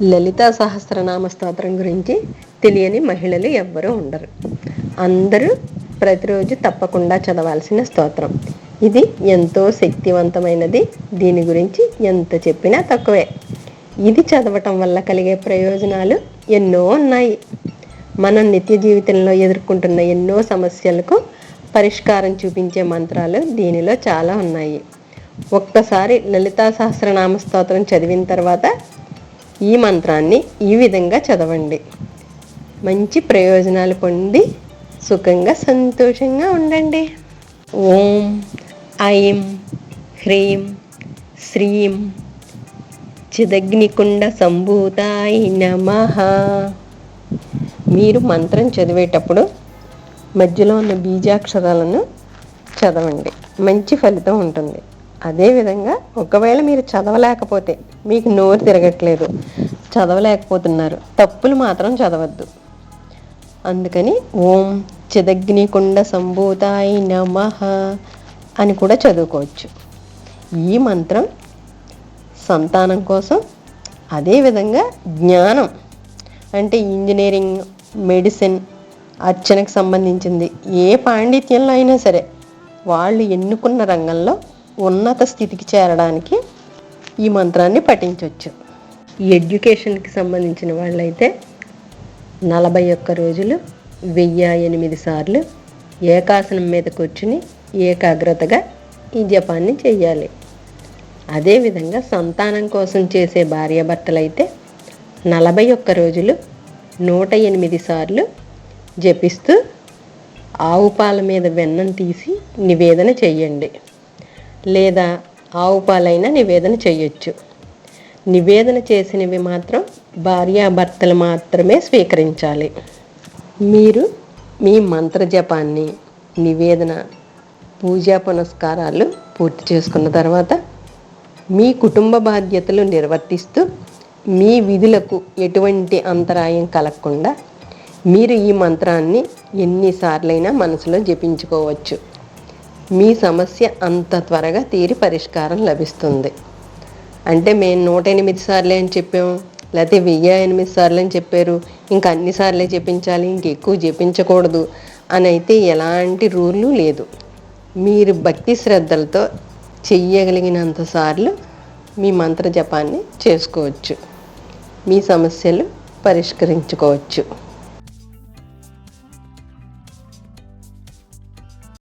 లలితా సహస్రనామ స్తోత్రం గురించి తెలియని మహిళలు ఎవ్వరూ ఉండరు. అందరూ ప్రతిరోజు తప్పకుండా చదవాల్సిన స్తోత్రం. ఇది ఎంతో శక్తివంతమైనది. దీని గురించి ఎంత చెప్పినా తక్కువే. ఇది చదవటం వల్ల కలిగే ప్రయోజనాలు ఎన్నో ఉన్నాయి. మనం నిత్య జీవితంలో ఎదుర్కొంటున్న ఎన్నో సమస్యలకు పరిష్కారం చూపించే మంత్రాలు దీనిలో చాలా ఉన్నాయి. ఒక్కసారి లలితా సహస్రనామ స్తోత్రం చదివిన తర్వాత ఈ మంత్రాన్ని ఈ విధంగా చదవండి. మంచి ప్రయోజనాలు పొంది సుఖంగా సంతోషంగా ఉండండి. ఓం ఐం హ్రీం శ్రీం చిదగ్నికుండ సంభూతాయ నమః. మీరు మంత్రం చదివేటప్పుడు మధ్యలో ఉన్న బీజాక్షరాలను చదవండి. మంచి ఫలితం ఉంటుంది. అదేవిధంగా ఒకవేళ మీరు చదవలేకపోతే, మీకు నోరు తిరగట్లేదు, చదవలేకపోతున్నారు, తప్పులు మాత్రం చదవద్దు. అందుకని ఓం చిదగ్నికుండ సంభూతాయ నమః అని కూడా చదువుకోవచ్చు. ఈ మంత్రం సంతానం కోసం, అదేవిధంగా జ్ఞానం అంటే ఇంజనీరింగ్, మెడిసిన్, అర్చనకు సంబంధించింది ఏ పాండిత్యంలో అయినా సరే వాళ్ళు ఎన్నుకున్న రంగంలో ఉన్నత స్థితికి చేరడానికి ఈ మంత్రాన్ని పఠించవచ్చు. ఎడ్యుకేషన్కి సంబంధించిన వాళ్ళైతే 41 రోజులు 1008 సార్లు ఏకాసనం మీద కూర్చుని ఏకాగ్రతగా ఈ జపాన్ని చెయ్యాలి. అదేవిధంగా సంతానం కోసం చేసే భార్యాభర్తలైతే 41 రోజులు 108 సార్లు జపిస్తూ ఆవు పాల మీద వెన్నం తీసి నివేదన చెయ్యండి. లేదా ఆవు పాలైనా నివేదన చెయ్యొచ్చు. నివేదన చేసినవి మాత్రం భార్యాభర్తలు మాత్రమే స్వీకరించాలి. మీరు మీ మంత్ర జపాన్ని, నివేదన, పూజా పునస్కారాలు పూర్తి చేసుకున్న తర్వాత మీ కుటుంబ బాధ్యతలు నిర్వర్తిస్తూ మీ విధులకు ఎటువంటి అంతరాయం కలగకుండా మీరు ఈ మంత్రాన్ని ఎన్నిసార్లైనా మనసులో జపించుకోవచ్చు. మీ సమస్య అంత త్వరగా తీరి పరిష్కారం లభిస్తుంది. అంటే మేము 108 సార్లే అని చెప్పాము, లేకపోతే 1008 సార్లు అని చెప్పారు, ఇంకా అన్ని సార్లే జపించాలి, ఇంకెక్కువ జపించకూడదు అని అయితే ఎలాంటి రూలు లేదు. మీరు భక్తి శ్రద్ధలతో చెయ్యగలిగినంత సార్లు మీ మంత్ర జపాన్ని చేసుకోవచ్చు. మీ సమస్యలు పరిష్కరించుకోవచ్చు.